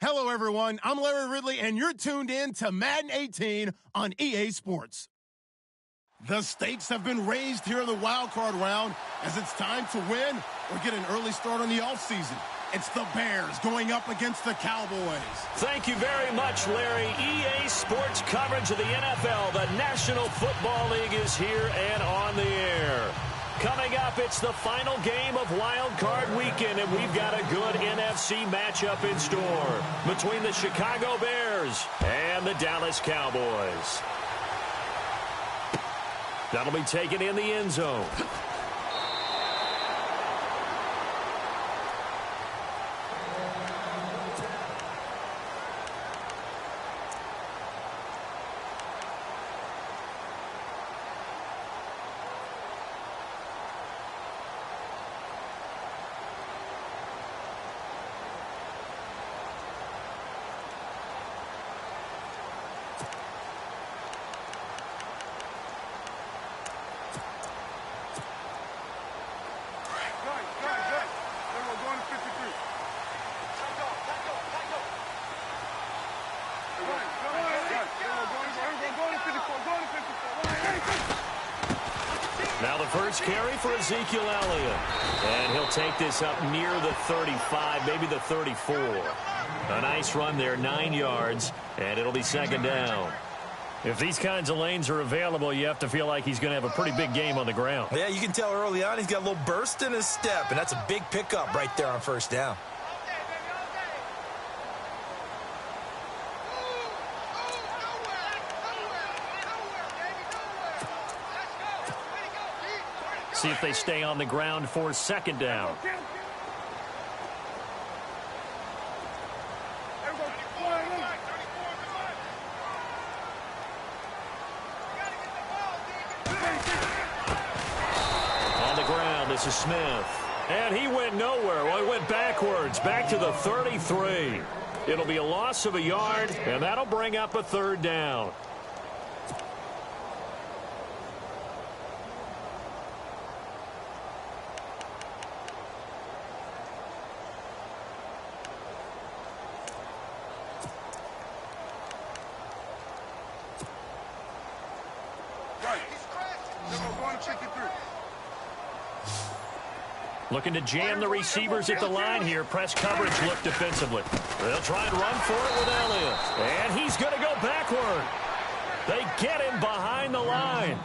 Hello, everyone. I'm Larry Ridley, and you're tuned in to Madden 18 on EA Sports. The stakes have been raised here in the wild card round as it's time to win or get an early start on the offseason. It's the Bears going up against the Cowboys. Thank you very much, Larry. EA Sports coverage of the NFL. The National Football League is here and on the air. Coming up, it's the final game of Wild Card Weekend, and we've got a good NFC matchup in store between the Chicago Bears and the Dallas Cowboys. That'll be taken in the end zone. Now the first carry for Ezekiel Elliott. And he'll take this up near the 35, maybe the 34. A nice run there, 9 yards, and it'll be second down. If these kinds of lanes are available, you have to feel like he's going to have a pretty big game on the ground. Yeah, you can tell early on he's got a little burst in his step, and that's a big pickup right there on first down. See if they stay on the ground for second down. On the ground, this is Smith. And he went nowhere. Well, he went backwards, back to the 33. It'll be a loss of a yard, and that'll bring up a third down. Looking to jam the receivers at the line here. Press coverage look defensively. They'll try and run for it with Elliott. And he's going to go backward. They get him behind the line.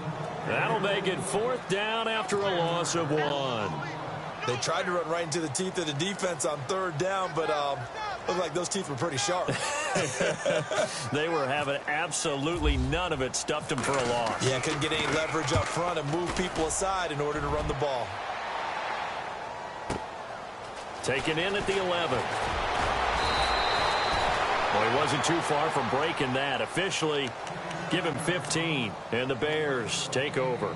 That'll make it fourth down after a loss of 1. They tried to run right into the teeth of the defense on third down, but looked like those teeth were pretty sharp. They were having absolutely none of it. Stuffed them for a loss. Yeah, couldn't get any leverage up front and move people aside in order to run the ball. Taken in at the 11. Well, he wasn't too far from breaking that. Officially, give him 15, and the Bears take over.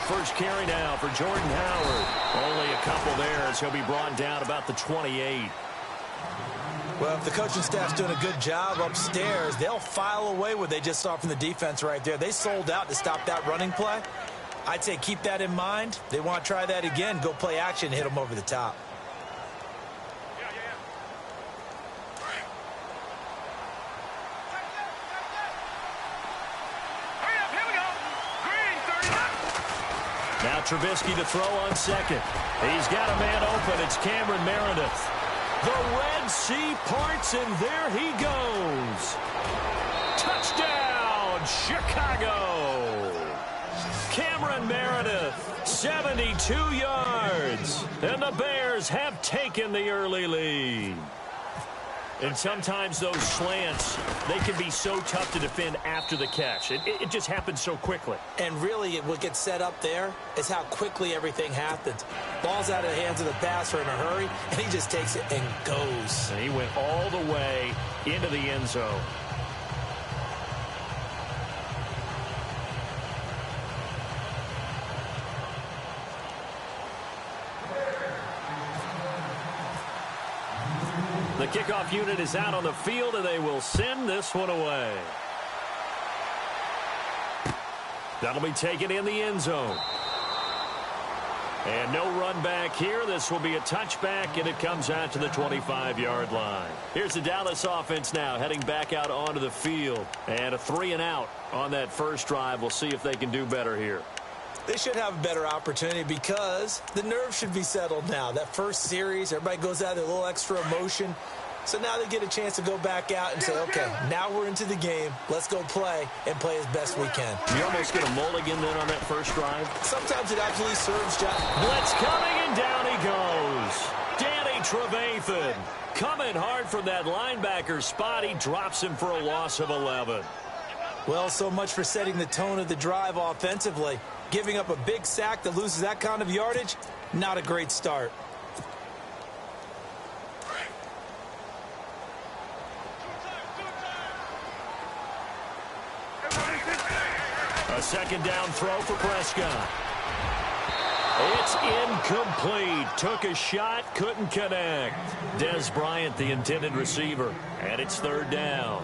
First carry now for Jordan Howard. Only a couple there as he'll be brought down about the 28. Well, if the coaching staff's doing a good job upstairs, they'll file away what they just saw from the defense right there. They sold out to stop that running play. I'd say keep that in mind. They want to try that again, go play action, hit them over the top. Now Trubisky to throw on second. He's got a man open. It's Cameron Meredith. The Red Sea parts, and there he goes. Touchdown, Chicago. Cameron Meredith, 72 yards. And the Bears have taken the early lead. And sometimes those slants, they can be so tough to defend after the catch. It just happens so quickly. And really, what gets set up there is how quickly everything happens. Ball's out of the hands of the passer in a hurry, and he just takes it and goes. And he went all the way into the end zone. The kickoff unit is out on the field, and they will send this one away. That'll be taken in the end zone. And no run back here. This will be a touchback, and it comes out to the 25-yard line. Here's the Dallas offense now heading back out onto the field. And a 3-and-out on that first drive. We'll see if they can do better here. They should have a better opportunity because the nerves should be settled now. That first series, everybody goes out there, a little extra emotion. So now they get a chance to go back out and say, okay, now we're into the game. Let's go play and play as best we can. You almost get a mulligan then on that first drive. Sometimes it absolutely serves, Jeff. Blitz coming, and down he goes. Danny Trevathan coming hard from that linebacker spot. He drops him for a loss of 11. Well, so much for setting the tone of the drive offensively. Giving up a big sack that loses that kind of yardage, not a great start. A second down throw for Prescott. It's incomplete. Took a shot, couldn't connect. Dez Bryant, the intended receiver. And it's third down.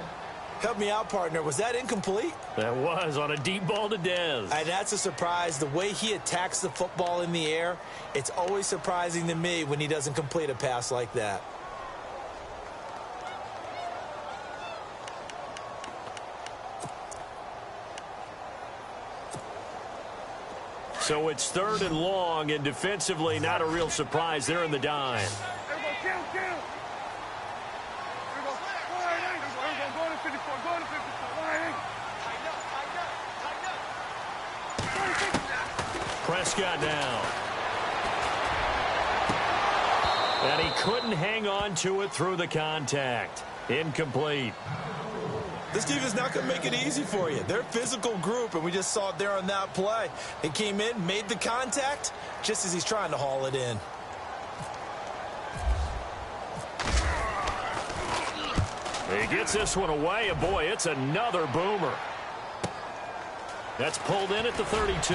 Help me out, partner. Was that incomplete? That was on a deep ball to Dez. And that's a surprise. The way he attacks the football in the air, it's always surprising to me when he doesn't complete a pass like that. So it's third and long, and defensively not a real surprise. They're in the dime. Prescott now. And he couldn't hang on to it through the contact. Incomplete. This defense is not going to make it easy for you. They're a physical group, and we just saw it there on that play. They came in, made the contact, just as he's trying to haul it in. He gets this one away, and boy, it's another boomer. That's pulled in at the 32.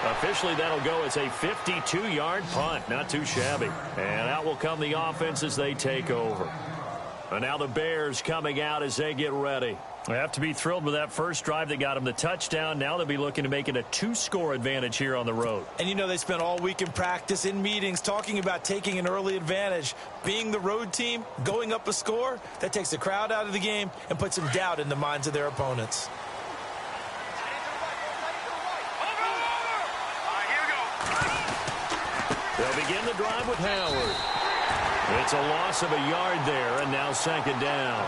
Officially, that'll go as a 52-yard punt. Not too shabby. And out will come the offense as they take over. And now the Bears coming out as they get ready. They have to be thrilled with that first drive that got them the touchdown. Now they'll be looking to make it a 2-score advantage here on the road. And you know they spent all week in practice, in meetings, talking about taking an early advantage. Being the road team, going up a score, that takes the crowd out of the game and puts some doubt in the minds of their opponents. They'll begin the drive with Howard. It's a loss of a yard there, and now second down.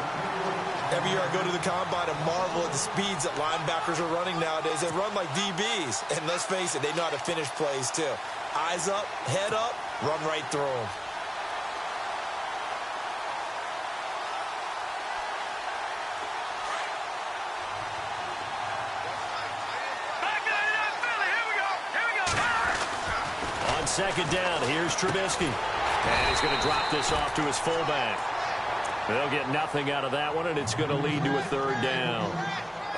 Every year I go to the combine and marvel at the speeds that linebackers are running nowadays. They run like DBs, and let's face it, they know how to finish plays too. Eyes up, head up, run right through them. On second down, here's Trubisky. And he's going to drop this off to his fullback. They'll get nothing out of that one, and it's going to lead to a third down.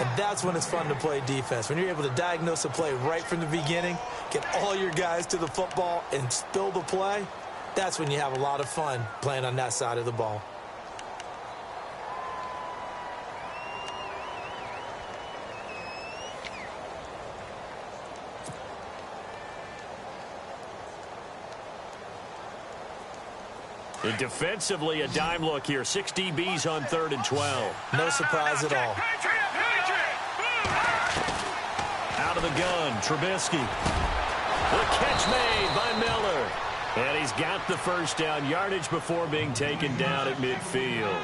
And that's when it's fun to play defense. When you're able to diagnose a play right from the beginning, get all your guys to the football, and spill the play, that's when you have a lot of fun playing on that side of the ball. Defensively, a dime look here. 6 DBs on 3rd and 12. No surprise at all. Out of the gun, Trubisky. The catch made by Miller. And he's got the first down, yardage before being taken down at midfield.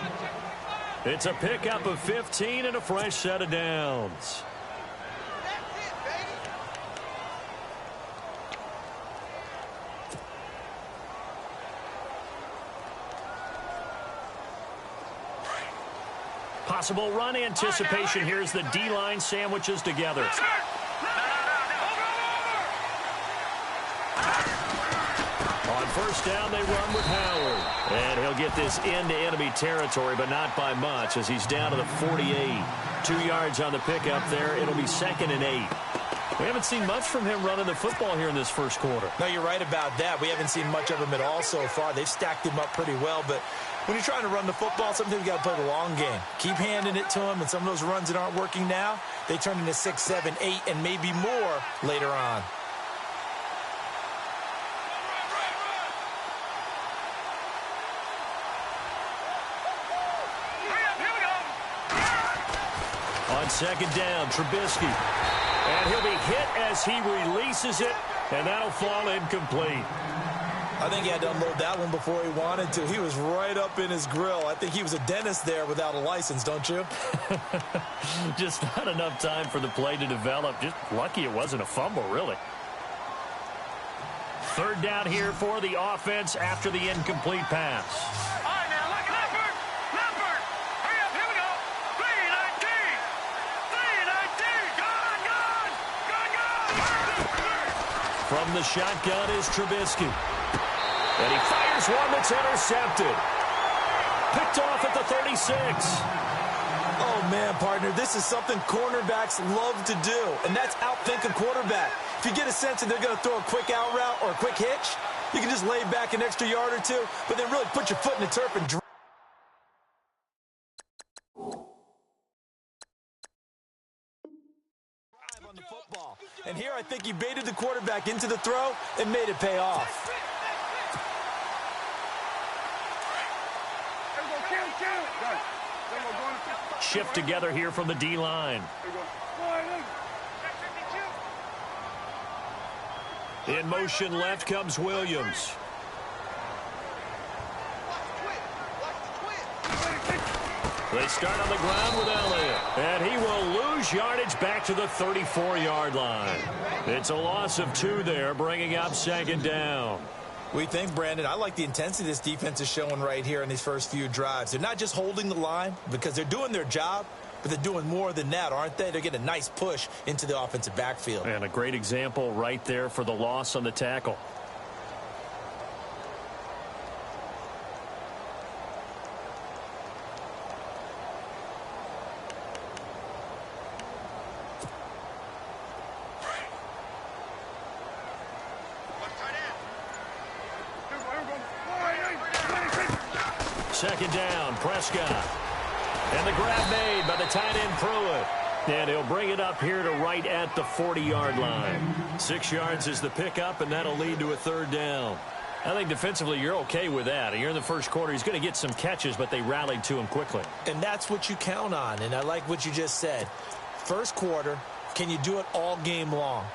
It's a pickup of 15 and a fresh set of downs. Possible run anticipation. Here's the D-line sandwiches together. On first down, they run with Howard. And he'll get this into enemy territory, but not by much as he's down to the 48. 2 yards on the pickup there. It'll be 2nd and 8. We haven't seen much from him running the football here in this first quarter. No, you're right about that. We haven't seen much of him at all so far. They've stacked him up pretty well, but when you're trying to run the football, sometimes you got to play the long game. Keep handing it to him, and some of those runs that aren't working now, they turn into 6, 7, 8, and maybe more later on. On second down, Trubisky. And he'll be hit as he releases it, and that'll fall incomplete. I think he had to unload that one before he wanted to. He was right up in his grill. I think he was a dentist there without a license, don't you? Just not enough time for the play to develop. Just lucky it wasn't a fumble, really. Third down here for the offense after the incomplete pass. All right, now, look at Leopard. Leopard. Hurry up, here we go. 3-19. 3-19. Gone. From the shotgun is Trubisky. And he fires one that's intercepted. Picked off at the 36. Oh, man, partner, this is something cornerbacks love to do, and that's outthink a quarterback. If you get a sense that they're going to throw a quick out route or a quick hitch, you can just lay back an extra yard or two, but then really put your foot in the turf and drive on the football. And here I think he baited the quarterback into the throw and made it pay off. Shift together here from the D-line. In motion left comes Williams. They start on the ground with Elliott. And he will lose yardage back to the 34-yard line. It's a loss of 2 there, bringing up second down. We think, Brandon, I like the intensity this defense is showing right here in these first few drives. They're not just holding the line because they're doing their job, but they're doing more than that, aren't they? They're getting a nice push into the offensive backfield. And a great example right there for the loss on the tackle. Second down, Prescott. And the grab made by the tight end Pruitt. And he'll bring it up here to right at the 40-yard line. 6 yards is the pickup, and that'll lead to a third down. I think defensively you're okay with that. Here in the first quarter, he's going to get some catches, but they rallied to him quickly. And that's what you count on, and I like what you just said. First quarter, can you do it all game long?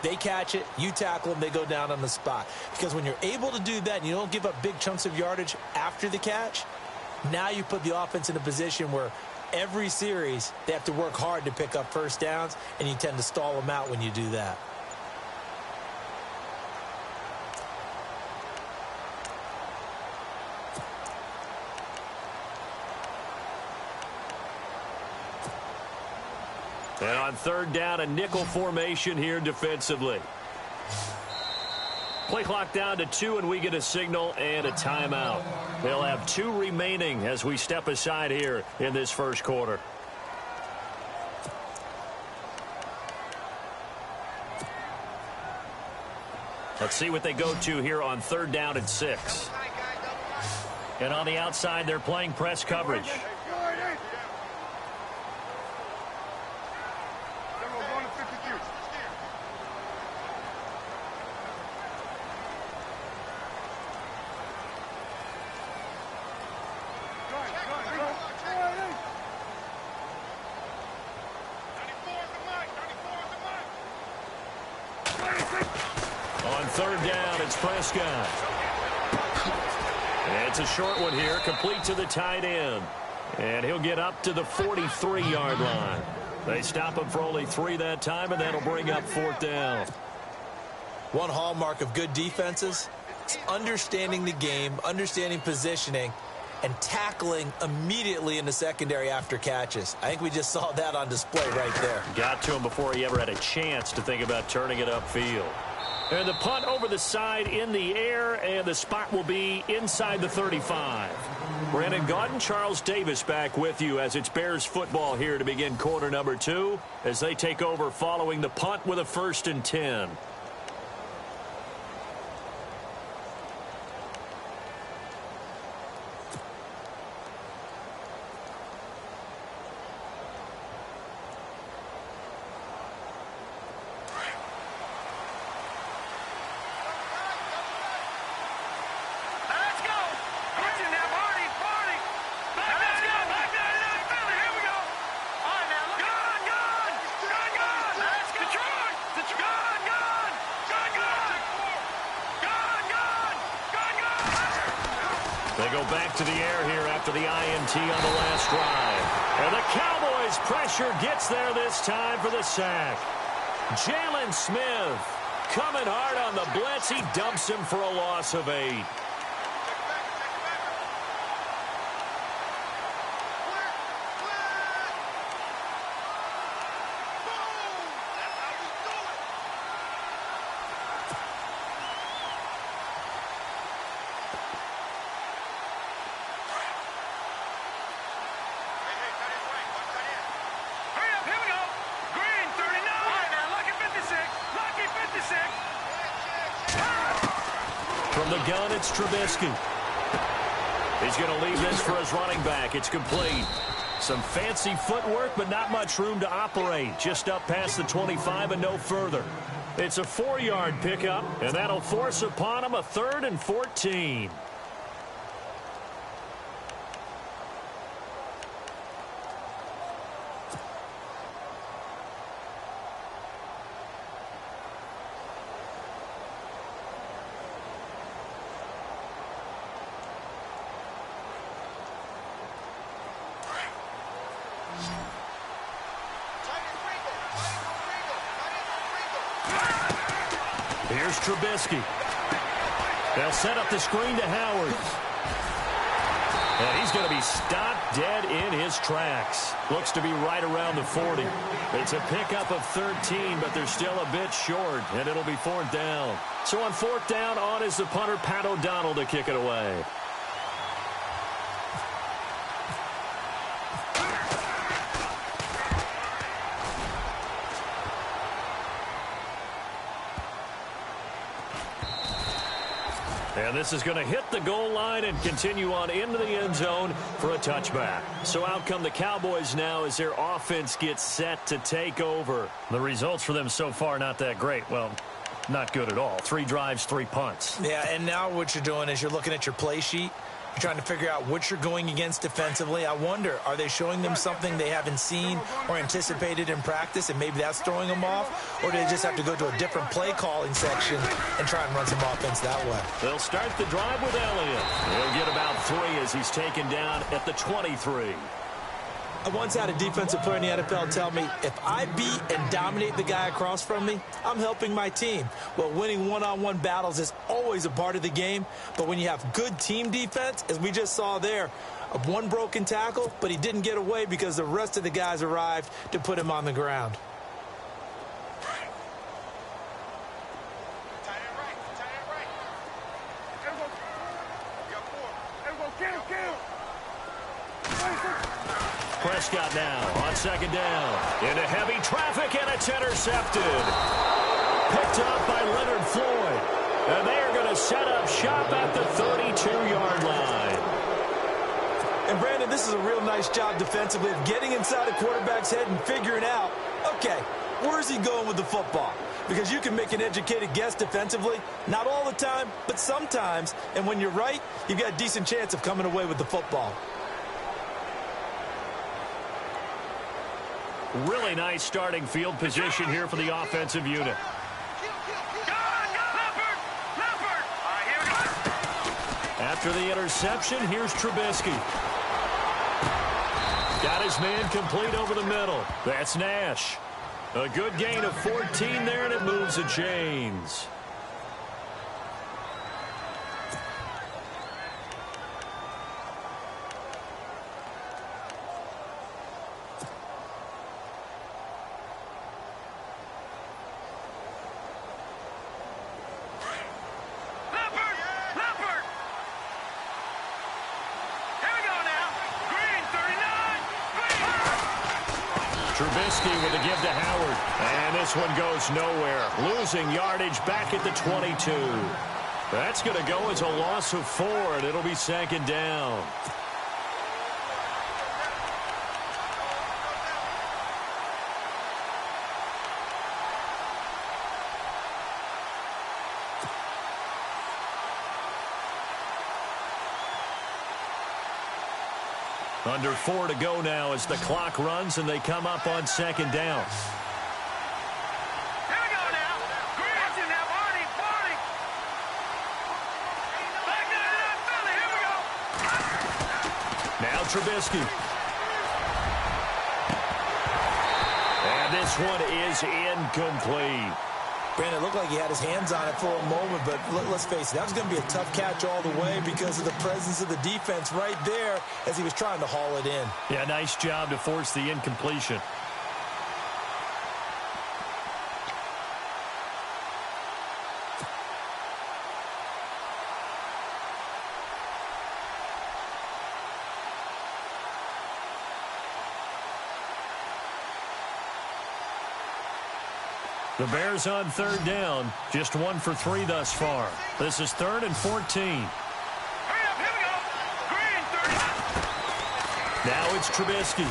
They catch it, you tackle them, they go down on the spot. Because when you're able to do that and you don't give up big chunks of yardage after the catch, now you put the offense in a position where every series they have to work hard to pick up first downs, and you tend to stall them out when you do that. And on third down, a nickel formation here defensively. Play clock down to 2, and we get a signal and a timeout. They'll have 2 remaining as we step aside here in this first quarter. Let's see what they go to here on third down and 6. And on the outside, they're playing press coverage. Third down, it's Prescott. And it's a short one here, complete to the tight end. And he'll get up to the 43-yard line. They stop him for only 3 that time, and that'll bring up fourth down. One hallmark of good defenses is understanding the game, understanding positioning, and tackling immediately in the secondary after catches. I think we just saw that on display right there. Got to him before he ever had a chance to think about turning it upfield. And the punt over the side in the air, and the spot will be inside the 35. Brandon Gaudin, Charles Davis back with you as it's Bears football here to begin quarter number 2 as they take over following the punt with a 1st and 10. They go back to the air here after the INT on the last drive. And the Cowboys' pressure gets there this time for the sack. Jalen Smith coming hard on the blitz. He dumps him for a loss of 8. From the gun, it's Trubisky. He's going to leave this for his running back. It's complete. Some fancy footwork, but not much room to operate. Just up past the 25 and no further. It's a 4-yard pickup, and that'll force upon him a 3rd and 14. Here's Trubisky. They'll set up the screen to Howard. And he's going to be stopped dead in his tracks. Looks to be right around the 40. It's a pickup of 13, but they're still a bit short, and it'll be 4th down. So on 4th down, on is the punter, Pat O'Donnell, to kick it away. And this is going to hit the goal line and continue on into the end zone for a touchback. So out come the Cowboys now as their offense gets set to take over. The results for them so far not that great. Well, not good at all. 3 drives, 3 punts. Yeah, and now what you're doing is you're looking at your play sheet. You're trying to figure out what you're going against defensively. I wonder, are they showing them something they haven't seen or anticipated in practice, and maybe that's throwing them off? Or do they just have to go to a different play calling section and try and run some offense that way? They'll start the drive with Elliott. He'll get about 3 as he's taken down at the 23. I once had a defensive player in the NFL tell me, if I beat and dominate the guy across from me, I'm helping my team. Well, winning one-on-one battles is always a part of the game, but when you have good team defense, as we just saw there, one broken tackle, but he didn't get away because the rest of the guys arrived to put him on the ground. Prescott now on 2nd down. Into heavy traffic, and it's intercepted. Picked up by Leonard Floyd. And they are going to set up shop at the 32-yard line. And, Brandon, this is a real nice job defensively of getting inside the quarterback's head and figuring out, okay, where's he going with the football? Because you can make an educated guess defensively, not all the time, but sometimes. And when you're right, you've got a decent chance of coming away with the football. Really nice starting field position here for the offensive unit. After the interception, here's Trubisky. Got his man complete over the middle. That's Nash. A good gain of 14 there, and it moves the chains. Trubisky with the give to Howard. And this one goes nowhere. Losing yardage back at the 22. That's going to go as a loss of 4, and it'll be 2nd down. Under 4 to go now as the clock runs and they come up on 2nd down. Here we go now. Watching now, Barney. Back to the Philly. Here we go. Now Trubisky. And this one is incomplete. Brandon, it looked like he had his hands on it for a moment, but let's face it, that was going to be a tough catch all the way because of the presence of the defense right there as he was trying to haul it in. Yeah, nice job to force the incompletion. The Bears on 3rd down, just 1 for 3 thus far. This is 3rd and 14. Hurry up, here we go. Green, 30. Now it's Trubisky.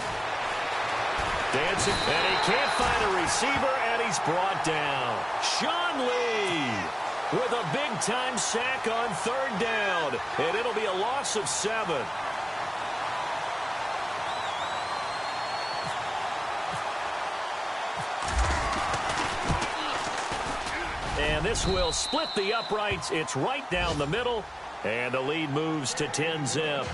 Dancing, and he can't find a receiver, and he's brought down. Sean Lee with a big-time sack on 3rd down, and it'll be a loss of 7. And this will split the uprights. It's right down the middle, and the lead moves to 10-zip.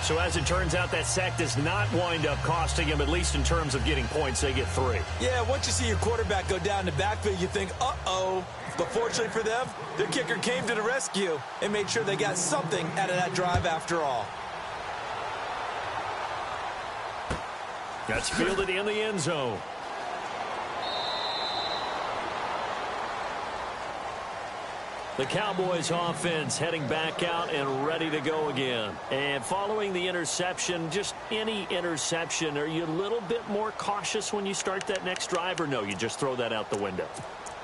So as it turns out, that sack does not wind up costing him, at least in terms of getting points. They get 3. Yeah, once you see your quarterback go down the backfield, you think, uh-oh. But fortunately for them, their kicker came to the rescue and made sure they got something out of that drive after all. That's fielded in the end zone. The Cowboys offense heading back out and ready to go again. And following the interception, just any interception, are you a little bit more cautious when you start that next drive, or no, you just throw that out the window?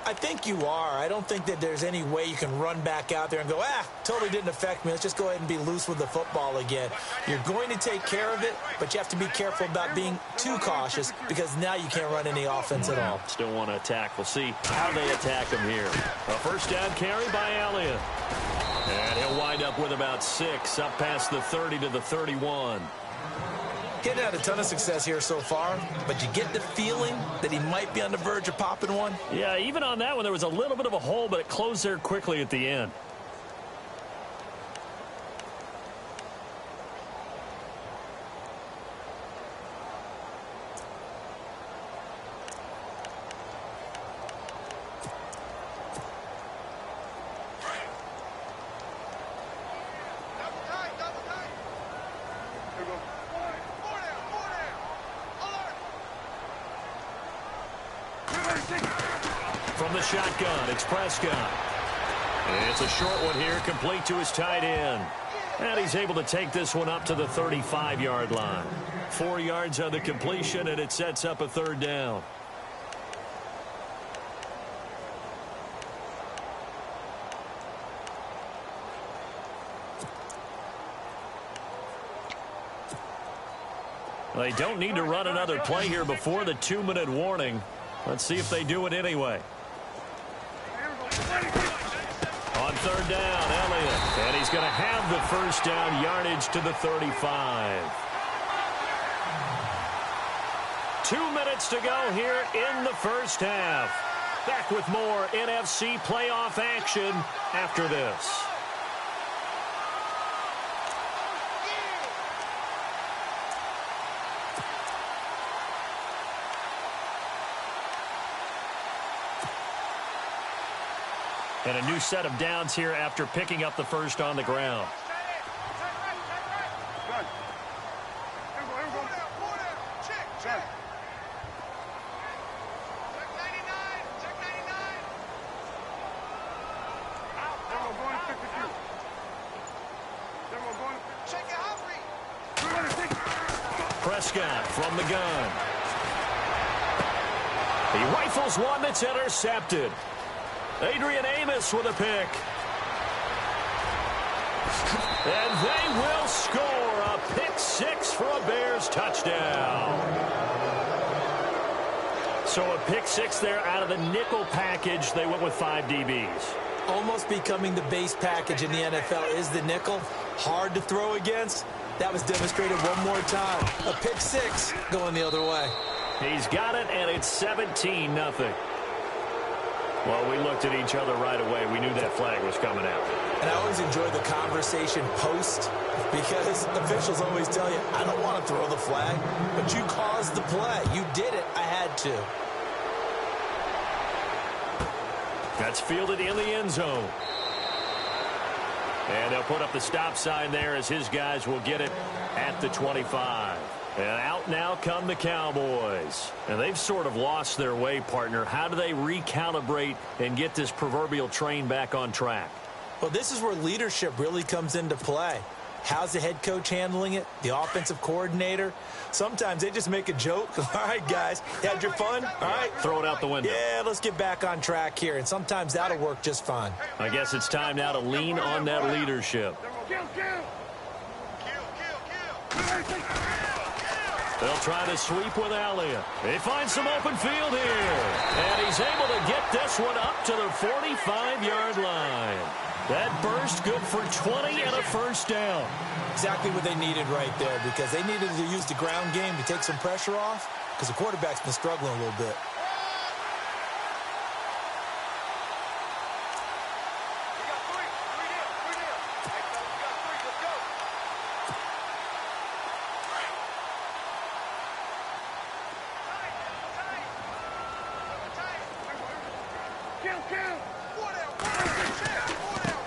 I think you are. I don't think that there's any way you can run back out there and go, totally didn't affect me. Let's just go ahead and be loose with the football again. You're going to take care of it, but you have to be careful about being too cautious because now you can't run any offense at all. Still want to attack. We'll see how they attack him here. A first down carry by Elliott. And he'll wind up with about 6, up past the 30 to the 31. Getting had a ton of success here so far, but you get the feeling that he might be on the verge of popping one. Yeah, even on that one, there was a little bit of a hole, but it closed there quickly at the end. From the shotgun, it's Prescott. And it's a short one here, complete to his tight end. And he's able to take this one up to the 35-yard line. 4 yards on the completion, and it sets up a 3rd down. They don't need to run another play here before the 2-minute warning. Let's see if they do it anyway. On 3rd down, Elliott. And he's going to have the first down, yardage to the 35. 2 minutes to go here in the first half. Back with more NFC playoff action after this. And a new set of downs here after picking up the first on the ground. Prescott from the gun. He rifles one that's intercepted. Adrian Amos with a pick. And they will score a pick six for a Bears touchdown. So a pick six there out of the nickel package. They went with 5 DBs. Almost becoming the base package in the NFL is the nickel. Hard to throw against. That was demonstrated one more time. A pick six going the other way. He's got it, and it's 17-0. Well, we looked at each other right away. We knew that flag was coming out. And I always enjoy the conversation post because officials always tell you, I don't want to throw the flag, but you caused the play. You did it. I had to. That's fielded in the end zone. And they'll put up the stop sign there as his guys will get it at the 25. And out now come the Cowboys. And they've sort of lost their way, partner. How do they recalibrate and get this proverbial train back on track? Well, this is where leadership really comes into play. How's the head coach handling it? The offensive coordinator? Sometimes they just make a joke. All right, guys, had your fun? All right. Throw it out the window. Yeah, let's get back on track here. And sometimes that'll work just fine. I guess it's time now to lean on that leadership. They'll try to sweep with Elliott. They find some open field here. And he's able to get this one up to the 45-yard line. That burst good for 20 and a first down. Exactly what they needed right there because they needed to use the ground game to take some pressure off because the quarterback's been struggling a little bit.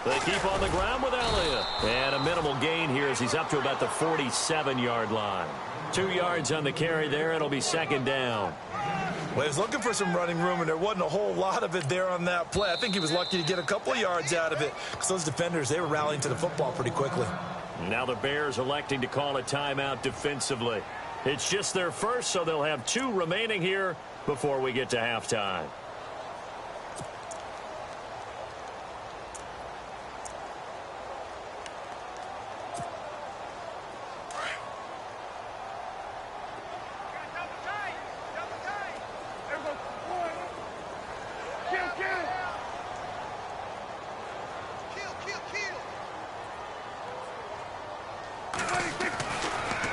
They keep on the ground with Elliott. And a minimal gain here as he's up to about the 47-yard line. 2 yards on the carry there. It'll be second down. Well, he was looking for some running room, and there wasn't a whole lot of it there on that play. I think he was lucky to get a couple of yards out of it because those defenders, they were rallying to the football pretty quickly. Now the Bears electing to call a timeout defensively. It's just their first, so they'll have 2 remaining here before we get to halftime.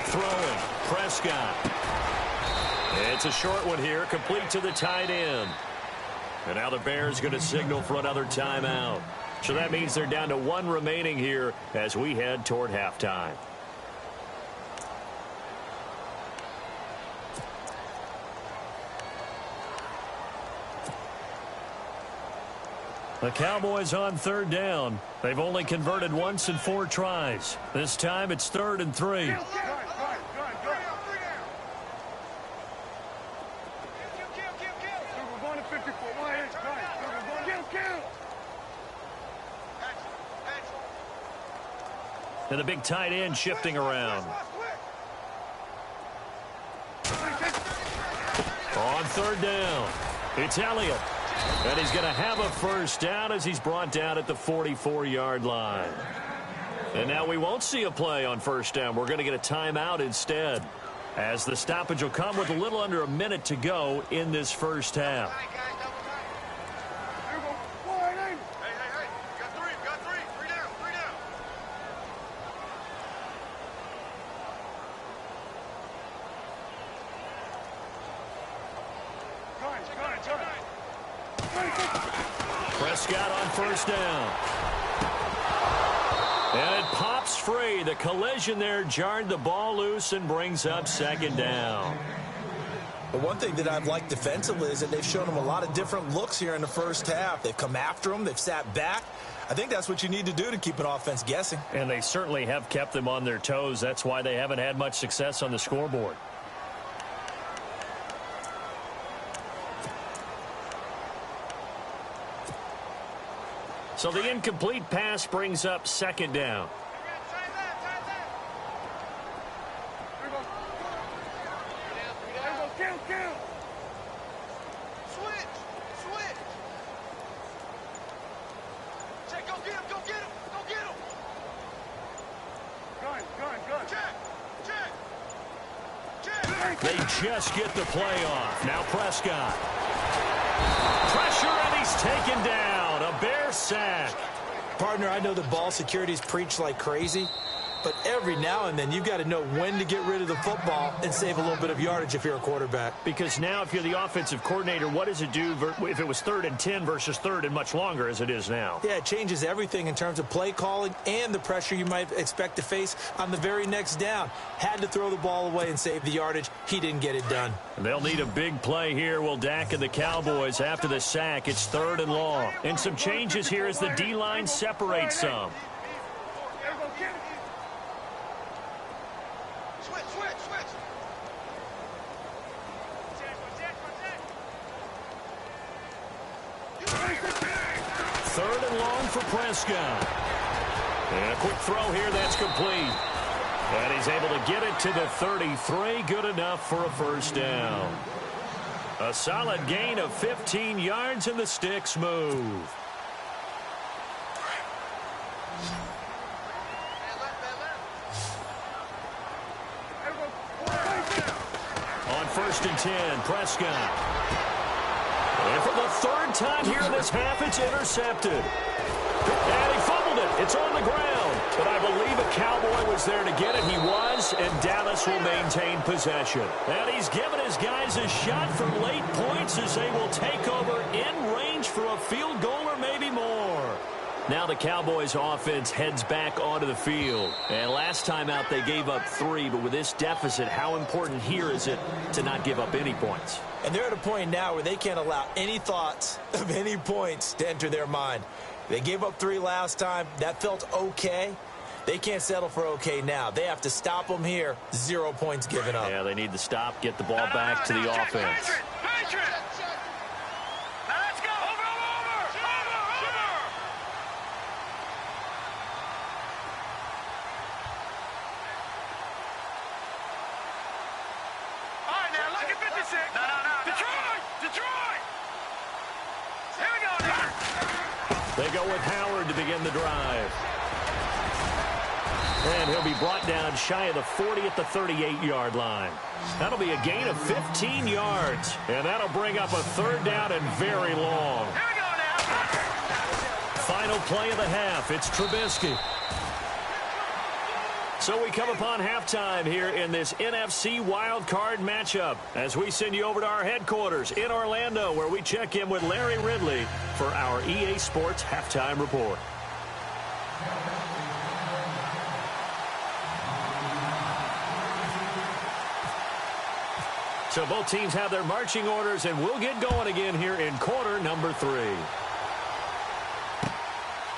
Throwing, Prescott. It's a short one here, complete to the tight end. And now the Bears going to signal for another timeout. So that means they're down to 1 remaining here as we head toward halftime. The Cowboys on third down. They've only converted once in 4 tries. This time it's 3rd and 3. And the big tight end shifting around. On third down, it's Elliott. And he's going to have a first down as he's brought down at the 44-yard line. And now we won't see a play on first down. We're going to get a timeout instead, as the stoppage will come with a little under a minute to go in this first half. Prescott on first down. And it pops free. The collision there jarred the ball loose and brings up second down. But one thing that I've liked defensively is that they've shown them a lot of different looks here in the first half. They've come after them. They've sat back. I think that's what you need to do to keep an offense guessing. And they certainly have kept them on their toes. That's why they haven't had much success on the scoreboard. So the incomplete pass brings up second down. Go get him. Check. They just get the play off. Now Prescott. Pressure, and he's taken down. A Bear sack. Partner, I know the ball security's preached like crazy, but every now and then you've got to know when to get rid of the football and save a little bit of yardage if you're a quarterback. Because now if you're the offensive coordinator, what does it do if it was 3rd and 10 versus 3rd and much longer as it is now? Yeah, it changes everything in terms of play calling and the pressure you might expect to face on the very next down. Had to throw the ball away and save the yardage. He didn't get it done. They'll need a big play here. Will Dak and the Cowboys after the sack. It's 3rd and long. And some changes here as the D-line separates some. Switch. 3rd and long for Prescott. And a quick throw here. That's complete. And he's able to get it to the 33. Good enough for a first down. A solid gain of 15 yards, and the sticks move. On 1st and 10, Prescott. And for the 3rd time here in this half, it's intercepted. And he fumbled it. It's on the ground. But I believe a Cowboy was there to get it. He was, and Dallas will maintain possession. And he's given his guys a shot for late points as they will take over in range for a field goal or maybe more. Now the Cowboys offense heads back onto the field. And last time out they gave up 3, but with this deficit, how important here is it to not give up any points? And they're at a point now where they can't allow any thoughts of any points to enter their mind. They gave up 3 last time. That felt okay. They can't settle for okay now. They have to stop them here. 0 points given up. Yeah, they need to stop, get the ball back to the offense. Now let's go. Over. All right, now look at 56. No. Detroit. Here we go now. They go with Howard to begin the drive. And he'll be brought down shy of the 40 at the 38-yard line. That'll be a gain of 15 yards. And that'll bring up a 3rd down and very long. Here we go now. Final play of the half. It's Trubisky. So we come upon halftime here in this NFC wildcard matchup as we send you over to our headquarters in Orlando, where we check in with Larry Ridley for our EA Sports Halftime Report. So both teams have their marching orders, and we'll get going again here in quarter number 3.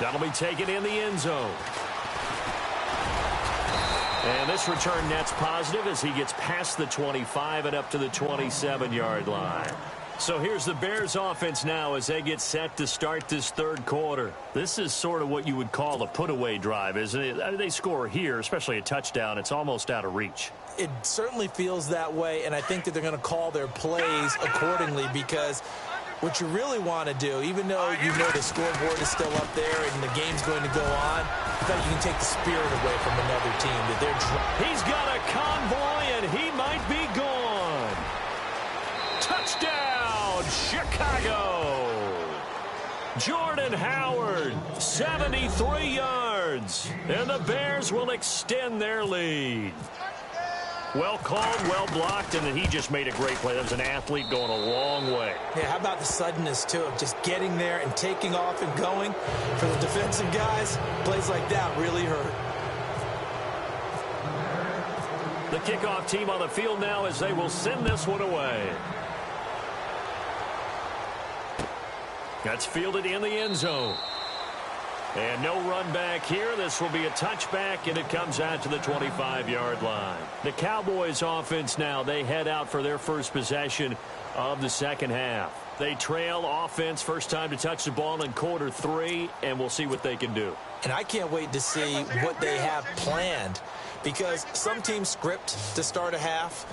That'll be taken in the end zone. And this return net's positive as he gets past the 25 and up to the 27-yard line. So here's the Bears offense now as they get set to start this 3rd quarter. This is sort of what you would call a put-away drive, isn't it? I mean, they score here, especially a touchdown. It's almost out of reach. It certainly feels that way, and I think that they're going to call their plays accordingly, because what you really want to do, even though you know the scoreboard is still up there and the game's going to go on, I thought you can take the spirit away from another team. That he's got a convoy, and he might be gone. Touchdown, Chicago. Jordan Howard, 73 yards, and the Bears will extend their lead. Well called, well blocked, and then he just made a great play. That was an athlete going a long way. Yeah, how about the suddenness, too, of just getting there and taking off and going? For the defensive guys, plays like that really hurt. The kickoff team on the field now as they will send this one away. That's fielded in the end zone. And no run back here. This will be a touchback, and it comes out to the 25-yard line. The Cowboys offense now, they head out for their first possession of the second half. They trail offense, first time to touch the ball in quarter 3, and we'll see what they can do. And I can't wait to see what they have planned, because some teams script to start a half.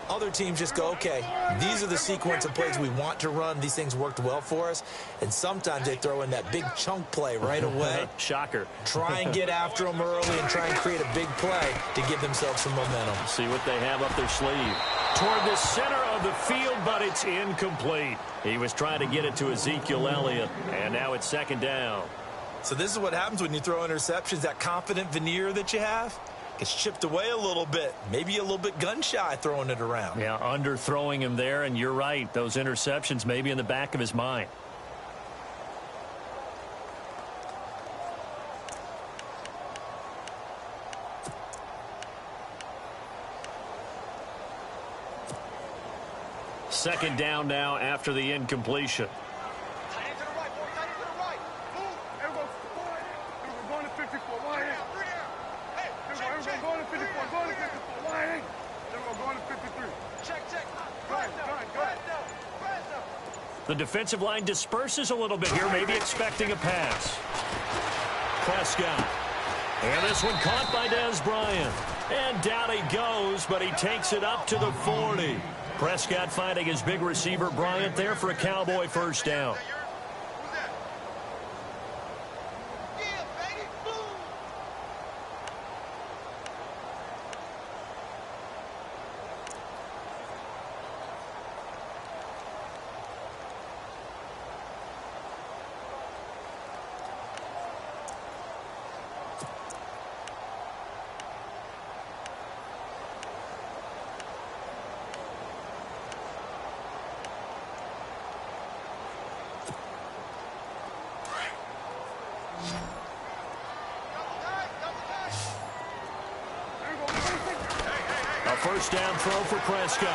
Other teams just go, okay, these are the sequence of plays we want to run. These things worked well for us. And sometimes they throw in that big chunk play right away. Shocker. Try and get after them early and try and create a big play to give themselves some momentum. See what they have up their sleeve. Toward the center of the field, but it's incomplete. He was trying to get it to Ezekiel Elliott, and now it's second down. So this is what happens when you throw interceptions. That confident veneer that you have gets chipped away a little bit. Maybe a little bit gun-shy throwing it around. Yeah, underthrowing him there, and you're right. Those interceptions may be in the back of his mind. Second down now after the incompletion. Tight end to the right, boy. Tight end to the right. Move. Everyone, we're going to 54. Line in. Hey, everyone going to 54. Going to 54. Line in. Everyone going to 53. Check. Go ahead. The defensive line disperses a little bit here, maybe expecting a pass. Prescott. And this one caught by Dez Bryant. And down he goes, but he takes it up to the 40. Prescott finding his big receiver Bryant there for a Cowboy first down. A first down throw for Prescott.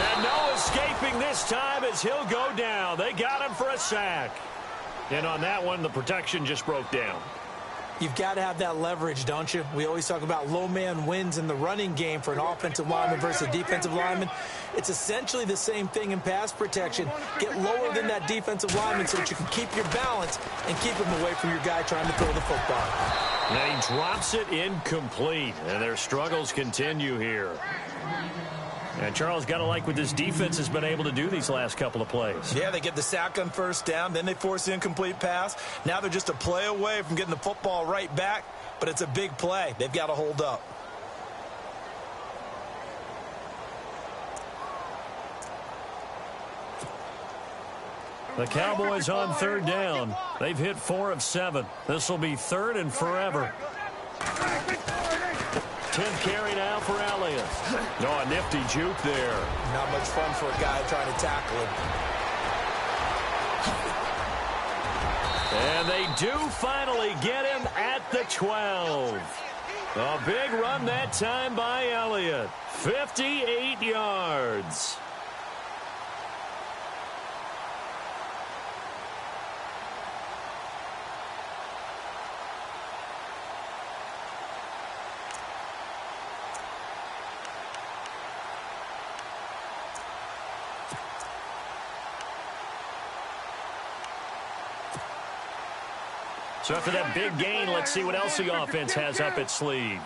And no escaping this time as he'll go down. They got him for a sack. And on that one, the protection just broke down. You've got to have that leverage, don't you? We always talk about low man wins in the running game for an offensive lineman versus a defensive lineman. It's essentially the same thing in pass protection. Get lower than that defensive lineman so that you can keep your balance and keep him away from your guy trying to throw the football. And he drops it incomplete, and their struggles continue here. And Charles, got to like what this defense has been able to do these last couple of plays. Yeah, they get the sack on first down, then they force the incomplete pass. Now they're just a play away from getting the football right back, but it's a big play. They've got to hold up. The Cowboys on third down. They've hit 4 of 7. This will be third and forever. 10th carry now for Elliott. No, a nifty juke there. Not much fun for a guy trying to tackle him. And they do finally get him at the 12. A big run that time by Elliott. 58 yards. So after that big gain, let's see what else the offense has up its sleeve.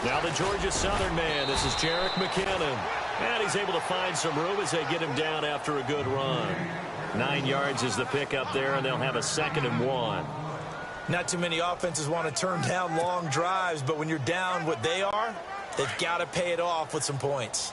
Now the Georgia Southern man. This is Jerick McKinnon. And he's able to find some room as they get him down after a good run. 9 yards is the pickup there, and they'll have a 2nd and 1. Not too many offenses want to turn down long drives, but when you're down what they are, they've got to pay it off with some points.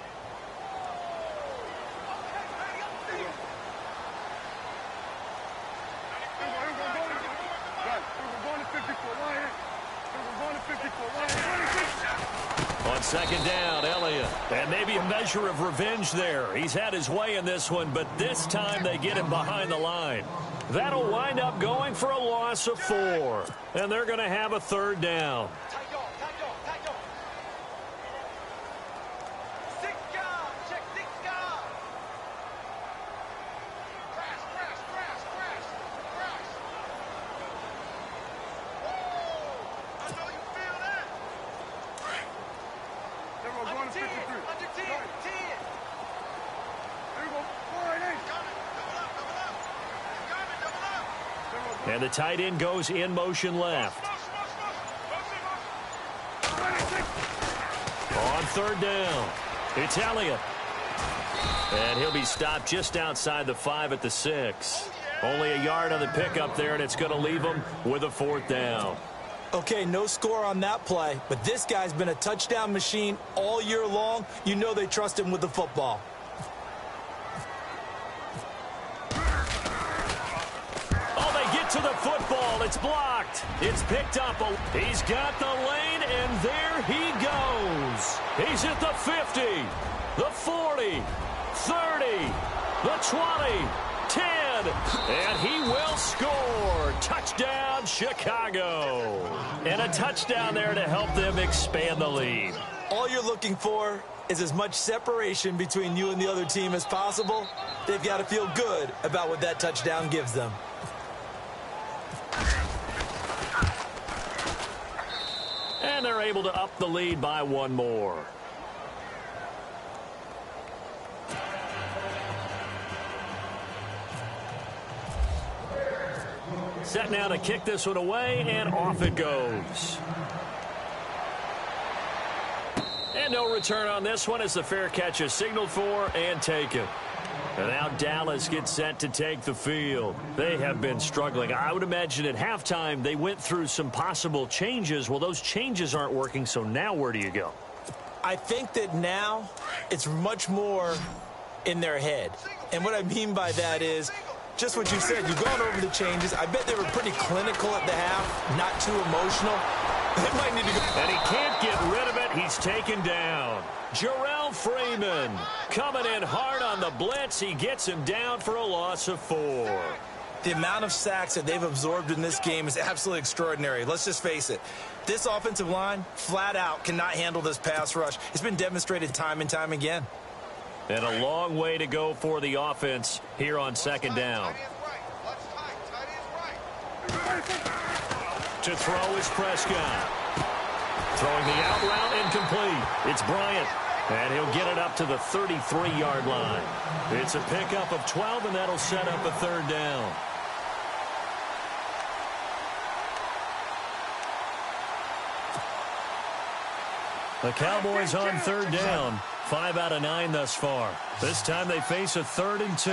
On second down, Elliott. And maybe a measure of revenge there. He's had his way in this one, but this time they get him behind the line. That'll wind up going for a loss of 4. And they're going to have a third down. And the tight end goes in motion left. On third down, it's Elliott. And he'll be stopped just outside the 5 at the 6. Only a yard on the pickup there, and it's going to leave him with a 4th down. Okay, no score on that play, but this guy's been a touchdown machine all year long. You know they trust him with the football. Oh, they get to the football. It's blocked. It's picked up. He's got the lane, and there he goes. He's at the 50, the 40, 30, the 20, 10, and he will score. Touchdown, Chicago. And a touchdown there to help them expand the lead. All you're looking for is as much separation between you and the other team as possible. They've got to feel good about what that touchdown gives them. And they're able to up the lead by 1 more. Set now to kick this one away, and off it goes. And no return on this one as the fair catch is signaled for and taken. And now Dallas gets set to take the field. They have been struggling. I would imagine at halftime they went through some possible changes. Well, those changes aren't working, so now where do you go? I think that now it's much more in their head. And what I mean by that is just what you said. You've gone over the changes. I bet they were pretty clinical at the half, not too emotional. They might need to go. And he can't get rid of it. He's taken down. Jarrell Freeman coming in hard on the blitz. He gets him down for a loss of 4. The amount of sacks that they've absorbed in this game is absolutely extraordinary. Let's just face it. This offensive line, flat out, cannot handle this pass rush. It's been demonstrated time and time again. And a long way to go for the offense here on 2nd down. To throw is Prescott. Throwing the out route incomplete. It's Bryant. And he'll get it up to the 33-yard line. It's a pickup of 12, and that'll set up a 3rd down. The Cowboys on 3rd down. 5 out of 9 thus far. This time they face a 3rd and 2.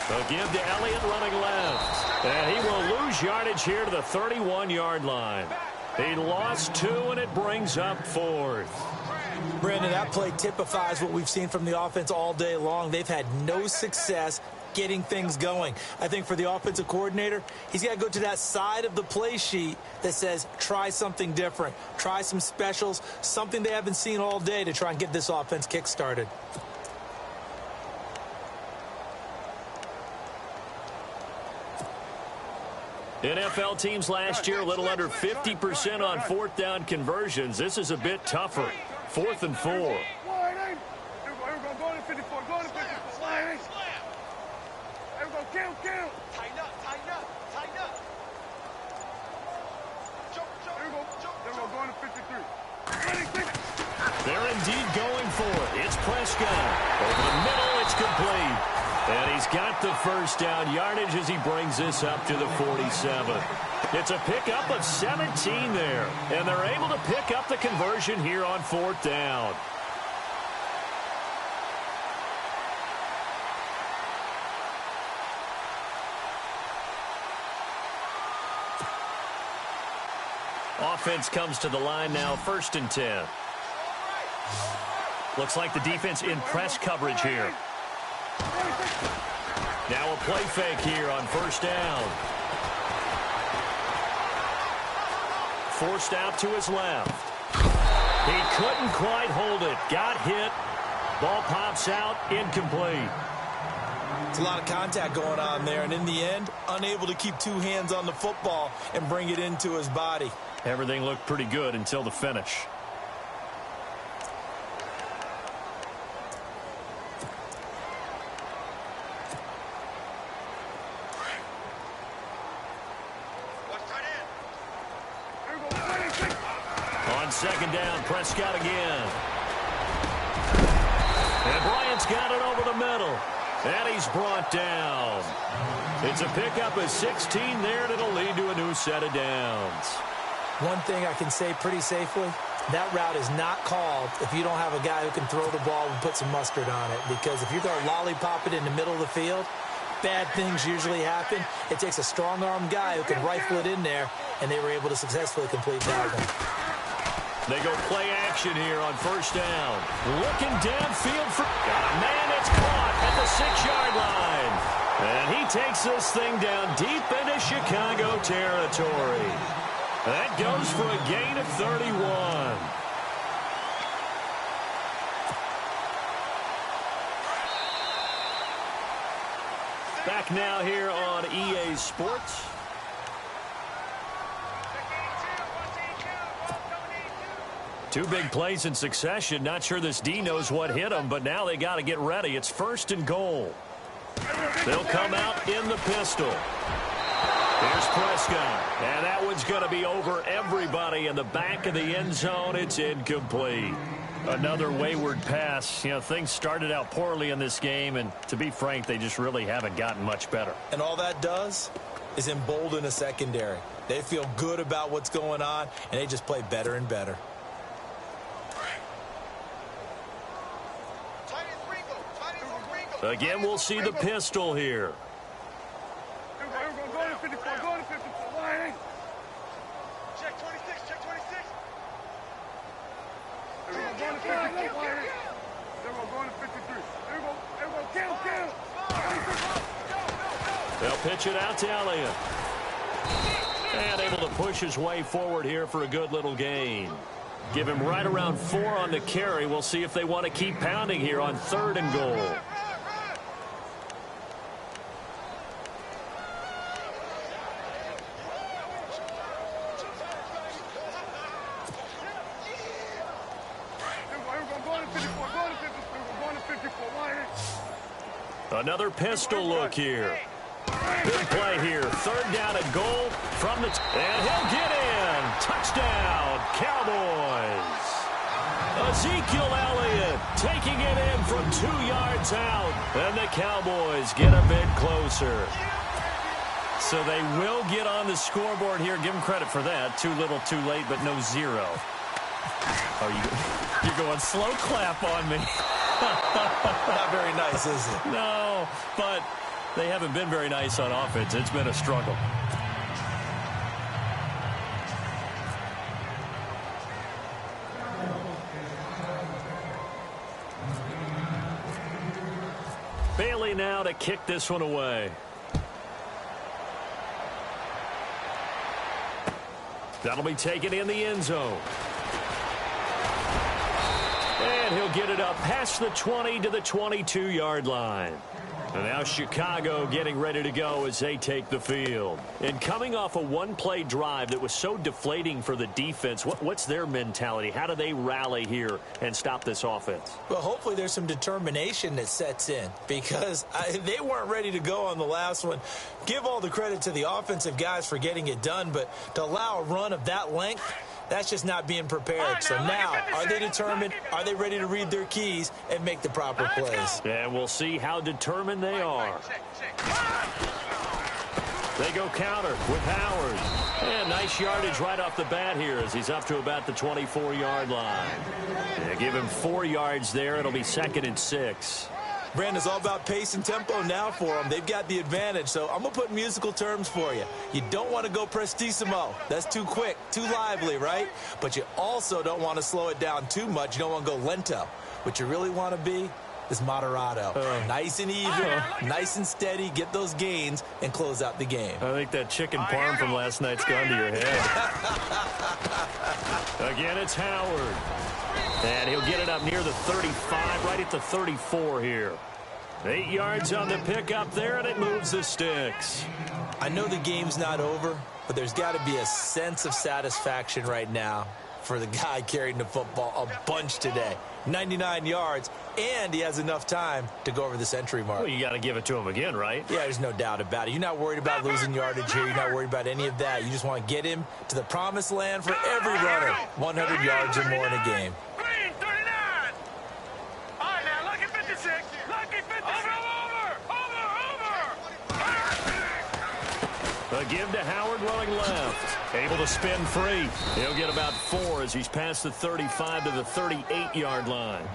They'll give to Elliott running left. And he will lose yardage here to the 31-yard line. He lost 2, and it brings up 4th. Brandon, that play typifies what we've seen from the offense all day long. They've had no success getting things going. I think for the offensive coordinator, he's got to go to that side of the play sheet that says try something different, try some specials, something they haven't seen all day to try and get this offense kick-started. NFL teams last year a little under 50% on 4th down conversions. This is a bit tougher. 4th and 4. They're indeed going for it. It's Prescott. Over the middle, it's complete. And he's got the 1st down yardage as he brings this up to the 47. It's a pickup of 17 there. And they're able to pick up the conversion here on 4th down. Offense comes to the line now, 1st and 10. Looks like the defense in press coverage here. Now a play fake here on 1st down. Forced out to his left. He couldn't quite hold it. Got hit. Ball pops out, incomplete. It's a lot of contact going on there, and in the end, unable to keep 2 hands on the football and bring it into his body. Everything looked pretty good until the finish. On 2nd down, Prescott again. And Bryant's got it over the middle. And he's brought down. It's a pickup of 16 there, and it'll lead to a new set of downs. One thing I can say pretty safely, that route is not called if you don't have a guy who can throw the ball and put some mustard on it. Because if you're going to lollipop it in the middle of the field, bad things usually happen. It takes a strong-arm guy who can rifle it in there, and they were able to successfully complete that one. They go play action here on first down. Looking downfield for... Got a man that's caught at the 6-yard line. And he takes this thing down deep into Chicago territory. That goes for a gain of 31. Back now here on EA Sports. Two big plays in succession. Not sure this D knows what hit him, but now they got to get ready. It's 1st and goal. They'll come out in the pistol. Here's Prescott, and that one's going to be over everybody in the back of the end zone. It's incomplete. Another wayward pass. You know, things started out poorly in this game, and to be frank, they just really haven't gotten much better. And all that does is embolden a secondary. They feel good about what's going on, and they just play better and better. Again, we'll see the pistol here. Go to 54, go to 54. Why? Check 26, check 26. There we go, go to 53. There we go, go to 53. There we go, count. They'll pitch it out to Elliott. And able to push his way forward here for a good little gain. Give him right around 4 on the carry. We'll see if they want to keep pounding here on 3rd and goal. Another pistol look here. Good play here. 3rd down and goal from the... And he'll get in. Touchdown, Cowboys. Ezekiel Elliott taking it in from 2 yards out. And the Cowboys get a bit closer. So they will get on the scoreboard here. Give them credit for that. Too little, too late, but no 0. Oh, you're going slow clap on me. Not very nice, is it? No, but they haven't been very nice on offense. It's been a struggle. Bailey now to kick this one away. That'll be taken in the end zone. And he'll get it up past the 20 to the 22-yard line. And now Chicago getting ready to go as they take the field. And coming off a one-play drive that was so deflating for the defense, what's their mentality? How do they rally here and stop this offense? Well, hopefully there's some determination that sets in because they weren't ready to go on the last one. Give all the credit to the offensive guys for getting it done, but to allow a run of that length, that's just not being prepared. So now, are they determined? Are they ready to read their keys and make the proper plays? And we'll see how determined they are. They go counter with Howard. And nice yardage right off the bat here as he's up to about the 24-yard line. They give him 4 yards there. It'll be 2nd and 6. Brandon, it's all about pace and tempo now for them. They've got the advantage, so I'm going to put musical terms for you. You don't want to go prestissimo. That's too quick, too lively, right? But you also don't want to slow it down too much. You don't want to go lento. What you really want to be is moderato. Nice and even, nice and steady, get those gains, and close out the game. I think that chicken parm from last night's gone to your head. Again, it's Howard. And he'll get it up near the 35, right at the 34 here. 8 yards on the pickup there, and it moves the sticks. I know the game's not over, but there's got to be a sense of satisfaction right now for the guy carrying the football a bunch today. 99 yards, and he has enough time to go over the century mark. Well, you got to give it to him again, right? Yeah, there's no doubt about it. You're not worried about losing yardage here. You're not worried about any of that. You just want to get him to the promised land for every runner. 100 yards or more in a game. Green, 39. All right, now look at A give to Howard running left. Able to spin free. He'll get about 4 as he's past the 35 to the 38-yard line.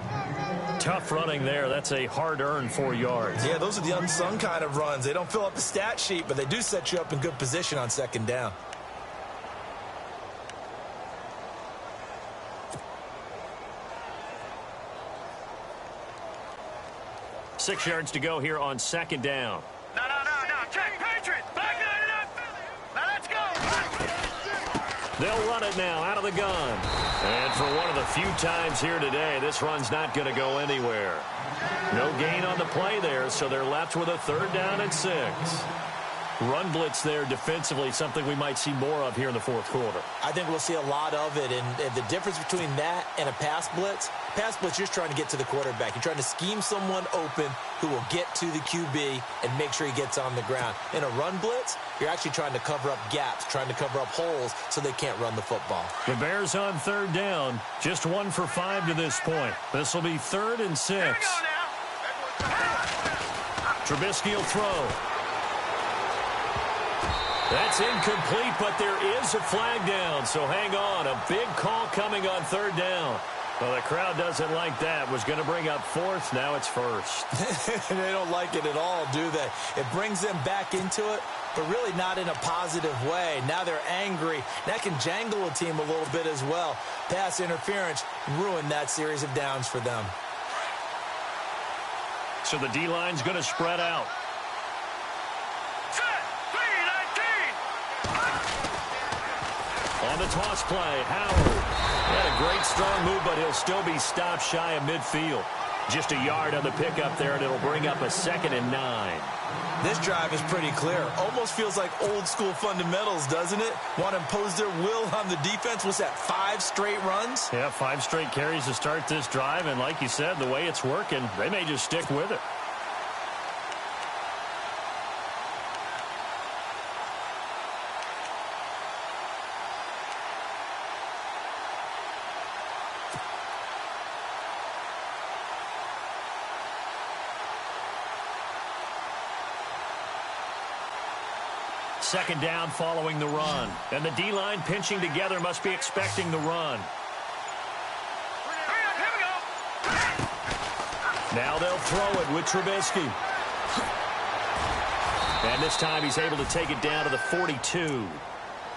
Tough running there. That's a hard-earned 4 yards. Yeah, those are the unsung kind of runs. They don't fill up the stat sheet, but they do set you up in good position on second down. Six yards to go here on second down. No. Check, Patriots. Back it up. Now let's go. They'll run it now out of the gun. And for one of the few times here today, this run's not going to go anywhere. No gain on the play there, so they're left with a 3rd down and 6. Run blitz there defensively, something we might see more of here in the 4th quarter. I think we'll see a lot of it, and the difference between that and a pass blitz, you're just trying to get to the quarterback. You're trying to scheme someone open who will get to the QB and make sure he gets on the ground. In a run blitz, you're actually trying to cover up gaps, trying to cover up holes so they can't run the football. The Bears on 3rd down, just 1 for 5 to this point. This will be 3rd and 6. Trubisky will throw. That's incomplete, but there is a flag down, so hang on. A big call coming on 3rd down. Well, the crowd doesn't like that. Was going to bring up 4th. Now it's 1st. They don't like it at all, do they? It brings them back into it, but really not in a positive way. Now they're angry. That can jangle a team a little bit as well. Pass interference ruined that series of downs for them. So the D-line's going to spread out. On the toss play, Howard. Had a great strong move, but he'll still be stopped shy of midfield. Just a yard on the pickup there, and it'll bring up a 2nd and 9. This drive is pretty clear. Almost feels like old school fundamentals, doesn't it? Want to impose their will on the defense. Was that 5 straight runs? Yeah, 5 straight carries to start this drive, and like you said, the way it's working, they may just stick with it. Second down following the run. And the D-line pinching together must be expecting the run. Now they'll throw it with Trubisky. And this time he's able to take it down to the 42.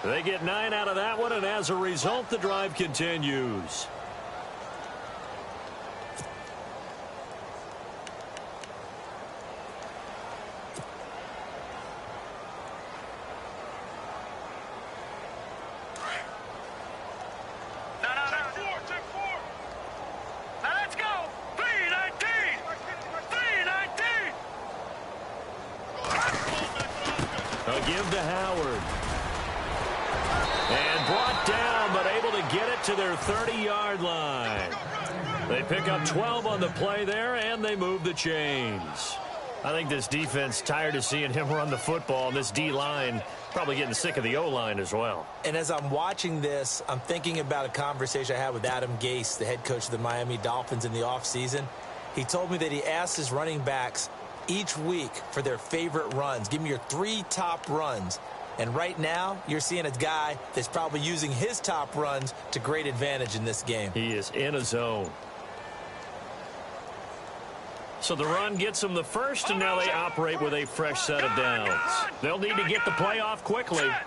They get 9 out of that one, and as a result, the drive continues. Give to Howard. And brought down, but able to get it to their 30-yard line. They pick up 12 on the play there, and they move the chains. I think this defense tired of seeing him run the football, and this D-line probably getting sick of the O-line as well. And as I'm watching this, I'm thinking about a conversation I had with Adam Gase, the head coach of the Miami Dolphins in the offseason. He told me that he asked his running backs each week for their favorite runs. Give me your 3 top runs. And right now, you're seeing a guy that's probably using his top runs to great advantage in this game. He is in a zone. So the run gets them the first, and now they operate with a fresh set of downs. They'll need to get the play off quickly. Now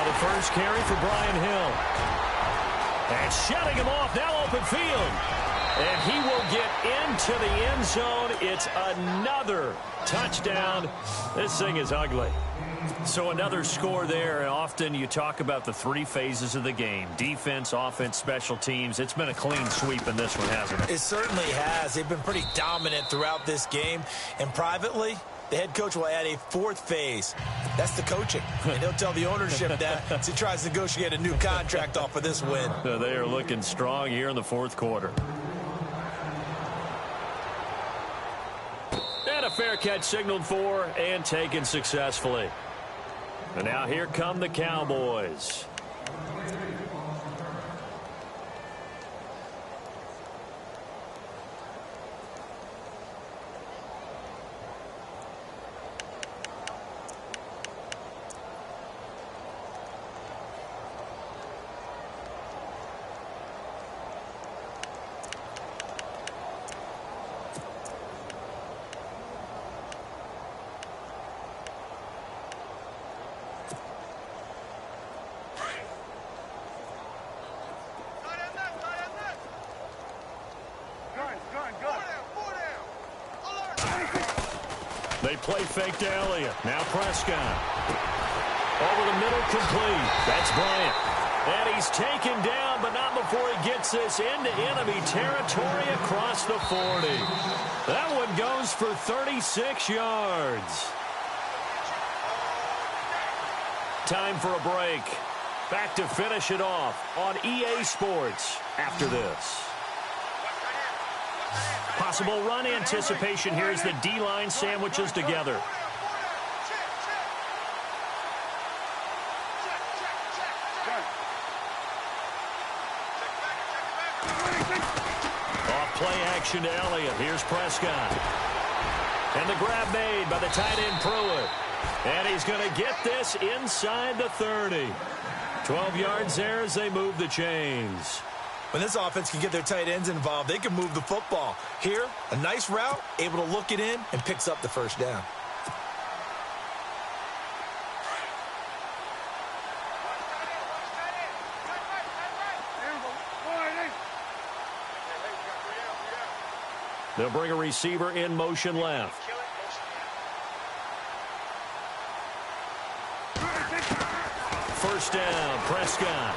the first carry for Brian Hill. And shutting him off, now open field. And he will get into the end zone. It's another touchdown. This thing is ugly. So another score there. Often you talk about the 3 phases of the game. Defense, offense, special teams. It's been a clean sweep in this one, hasn't it? It certainly has. They've been pretty dominant throughout this game. And privately, the head coach will add a 4th phase. That's the coaching. And he'll tell the ownership that as he tries to negotiate a new contract off of this win. They are looking strong here in the 4th quarter. And a fair catch signaled for and taken successfully. And now here come the Cowboys. They play fake to Elliott. Now Prescott. Over the middle, complete. That's Bryant. And he's taken down, but not before he gets this into enemy territory across the 40. That one goes for 36 yards. Time for a break. Back to finish it off on EA Sports after this. Possible run anticipation here as the D-line sandwiches together. Play action to Elliott. Here's Prescott. And the grab made by the tight end Pruitt. And he's going to get this inside the 30. 12 yards there as they move the chains. When this offense can get their tight ends involved, they can move the football. Here, a nice route, able to look it in, and picks up the first down. They'll bring a receiver in motion left. First down, Prescott.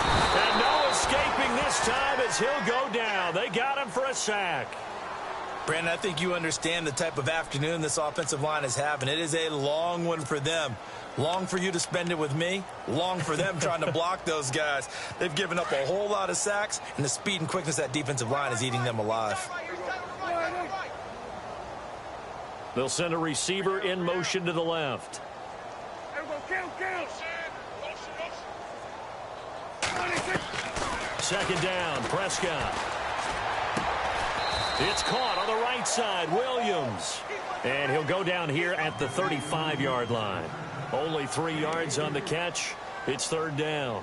And no escaping this time as he'll go down. They got him for a sack. Brandon, I think you understand the type of afternoon this offensive line is having. It is a long one for them. Long for you to spend it with me. Long for them trying to block those guys. They've given up a whole lot of sacks, and the speed and quickness of that defensive line is eating them alive. They'll send a receiver in motion to the left. Second down, Prescott. It's caught on the right side, Williams. And he'll go down here at the 35-yard line. Only 3 yards on the catch. It's third down.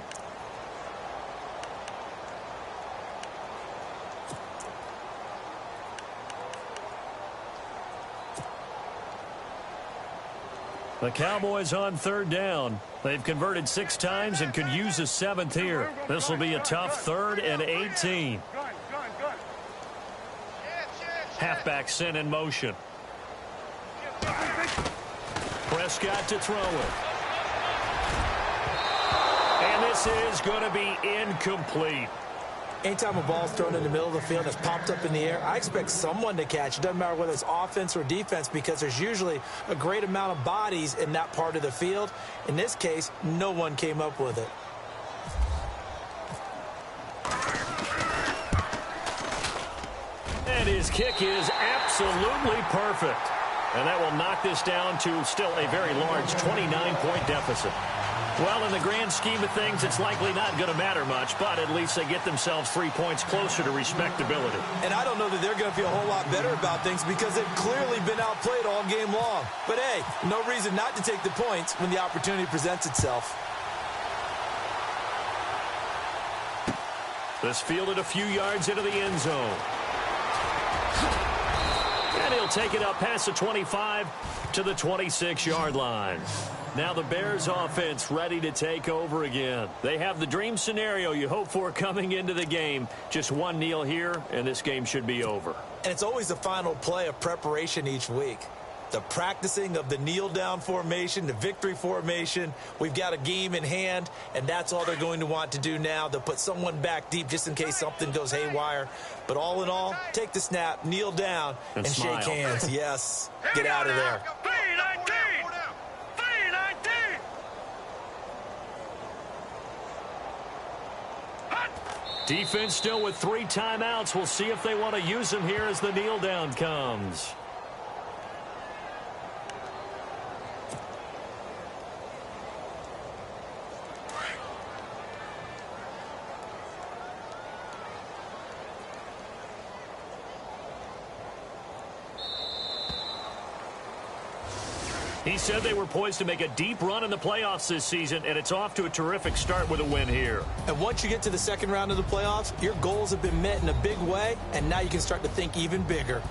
The Cowboys on third down. They've converted 6 times and could use a 7th here. This will be a tough 3rd and 18. Halfback sent in motion. Prescott to throw it. And this is going to be incomplete. Anytime a ball's thrown in the middle of the field and it's popped up in the air, I expect someone to catch. It doesn't matter whether it's offense or defense because there's usually a great amount of bodies in that part of the field. In this case, no one came up with it. And his kick is absolutely perfect. And that will knock this down to still a very large 29-point deficit. Well, in the grand scheme of things, it's likely not going to matter much, but at least they get themselves 3 points closer to respectability. And I don't know that they're going to feel a whole lot better about things because they've clearly been outplayed all game long. But, hey, no reason not to take the points when the opportunity presents itself. This fielded a few yards into the end zone. And he'll take it up past the 25 to the 26-yard line. Now the Bears offense ready to take over again. They have the dream scenario you hope for coming into the game. Just one kneel here, and this game should be over. And it's always the final play of preparation each week. The practicing of the kneel-down formation, the victory formation. We've got a game in hand, and that's all they're going to want to do now. They'll put someone back deep just in case something goes haywire. But all in all, take the snap, kneel down, and shake hands. Yes, get out of there. Defense still with 3 timeouts. We'll see if they want to use them here as the kneel down comes. He said they were poised to make a deep run in the playoffs this season, and it's off to a terrific start with a win here. And once you get to the second round of the playoffs, your goals have been met in a big way, and now you can start to think even bigger.